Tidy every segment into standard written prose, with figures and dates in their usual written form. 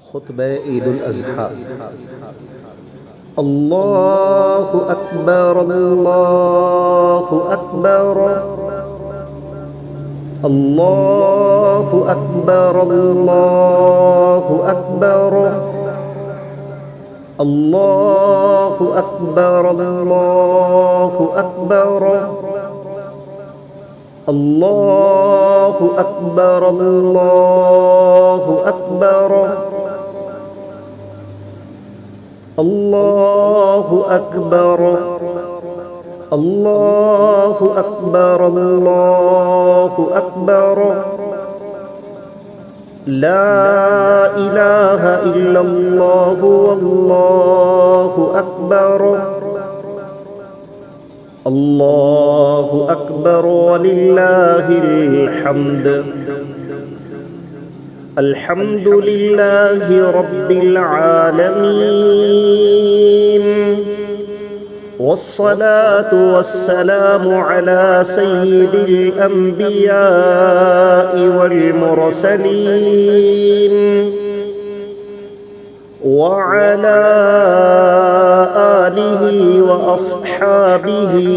खुतबा ईद उल अज़हा। अल्लाहु अकबर अल्लाहु अकबर अल्लाहु अकबर अल्लाहु अकबर अल्लाहु अकबर अल्लाहु अकबर अल्लाहु अकबर अल्लाहु अकबर अल्लाहु अकबर अल्लाहु अकबर अल्लाहु अकबर ला इलाहा इल्लल्लाहु अल्लाहु अकबर अल्लाहु अकबर वलिल्लाहिल हम्द। अल्हम्दुलिल्लाहि रब्बिल आलमीन वस्सलातु वस्सलामु अला सय्यिदिल अंबियाइ वल मुरसलीन व अला आलिहि व अस्हाबिहि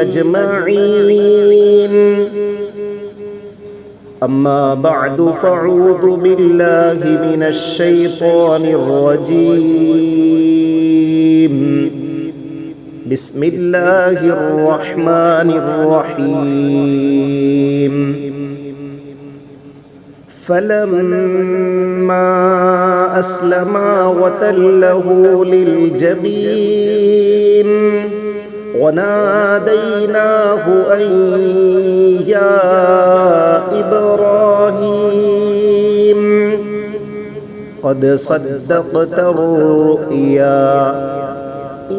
अजमईन। अम्मा बअदु फ़अऊज़ु बिल्लाहि मिनश शैतानिर रजीम। बिस्मिल्लाहिर रहमानिर रहीम। फलम्मा अस्लमा वतल्लहु लिलजबीन वनादैनाहु अन या इब्राहीम क़द सद्दक़तर रुया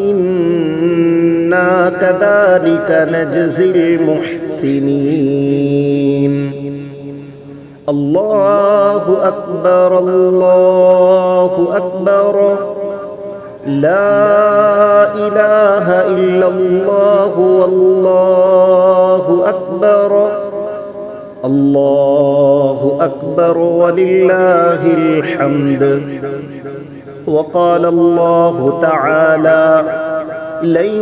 इन्ना कज़ालिक नजज़िल मुहसिनीन। अल्लाहु अकबर अल्लाहु अकबर ला इलाहा इल्लल्लाहु अल्लाहु अकबर अल्लाहु अकबर वलिल्लाहिल हम्द। वक़ाल अल्लाहु तआला लन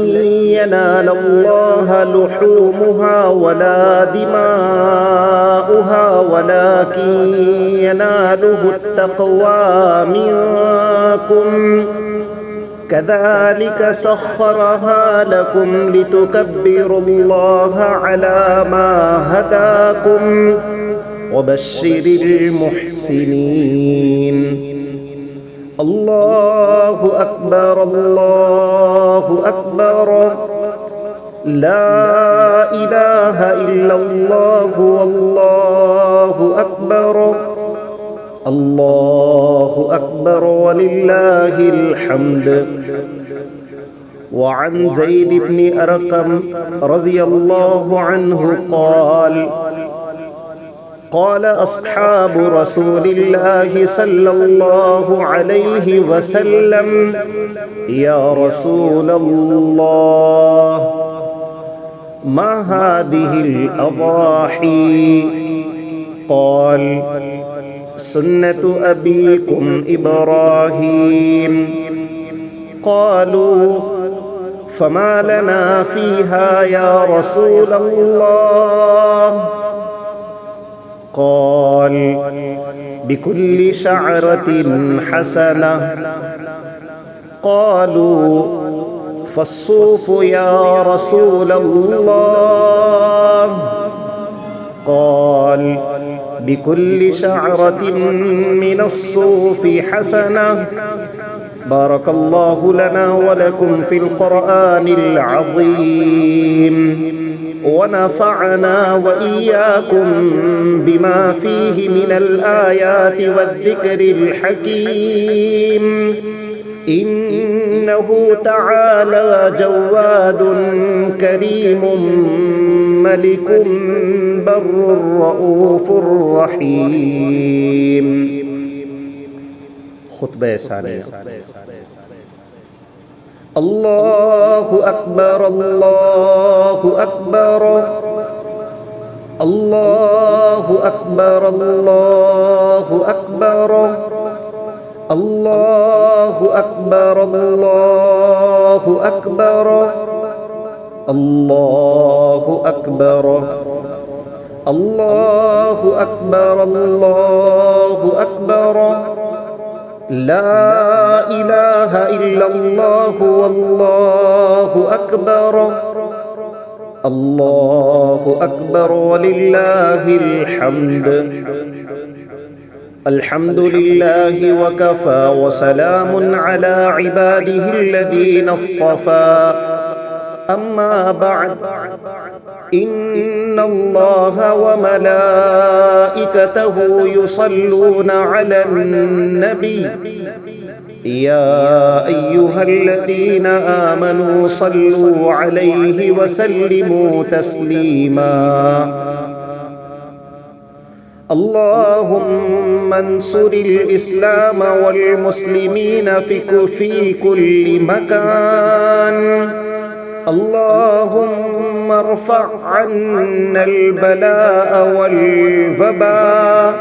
यनाल अल्लाह लुहूमुहा वला दिमाउहा वलाकिन यनालुहु अत्तक़वा मिनकुम कज़ालिक सख़्ख़रहा लकुम लितुकब्बिरुल्लाह अला मा हदाकुम वबश्शिरिल मुहसिनीन। अल्लाहु अकबर अल्लाहु अकबर ला इलाहा इल्लल्लाहु अल्लाहु अकबर अल्लाहु अकबर वलिल्लाहिल हम्द। वअन ज़ैद इब्न अरक़म रज़ियल्लाहु अन्हु क़ाल क़ाल अस्हाबु रसूलिल्लाहि सल्लल्लाहु अलैहि वसल्लम या रसूलल्लाह मा हादिहिल अज़ाही क़ाल सुन्नतु अबीकुम इब्राहीम क़ालू फमा लना फ़ीहा या रसूलल्लाह क़ाल बिकुल्लि शअरतिन हसनह क़ालू फ़स्सूफ़ु या रसूलल्लाह क़ाल बिकुल्लि शअरतिन मिनस्सूफ़ि हसनह। बारकल्लाहु लना व लकुम फ़िल क़ुरआनिल अज़ीम ونفعنا وإياكم بما فيه من الآيات والذكر الحكيم إنه تعالى جواد كريم ملك بر رؤوف رحيم। खुतबा सानिया। अल्लाहु अकबर अल्लाहु अकबर अल्लाहु अकबर अल्लाहु अकबर الله أكبر الله أكبر الله أكبر الله أكبر الله أكبر لا إله إلا الله والله أكبر الله أكبر ولله الحمد الحمد لله وكفى وسلام على عباده الذين اصطفى أما بعد إن الله وملائكته يصلون على النبي يا أيها الذين آمنوا صلوا عليه وسلموا تسليما اللهم انصر الإسلام والمسلمين في كل مكان اللهم ارفع عنا البلاء والوباء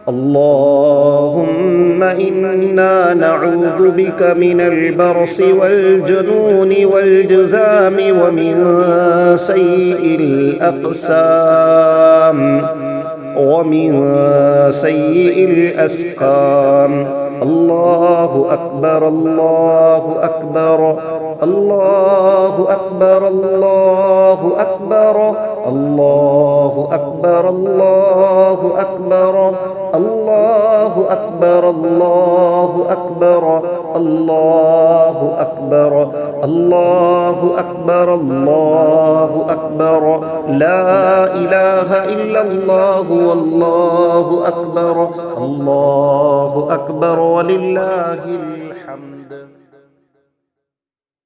اللهم إنا نعوذ بك من البرص والجنون والجذام ومن سيء الأقسام ومن سيء الأسقام الله أكبر الله أكبر الله أكبر الله أكبر الله أكبر الله أكبر الله أكبر الله أكبر الله أكبر الله أكبر الله أكبر لا إله إلا الله والله أكبر الله أكبر ولله الحمد.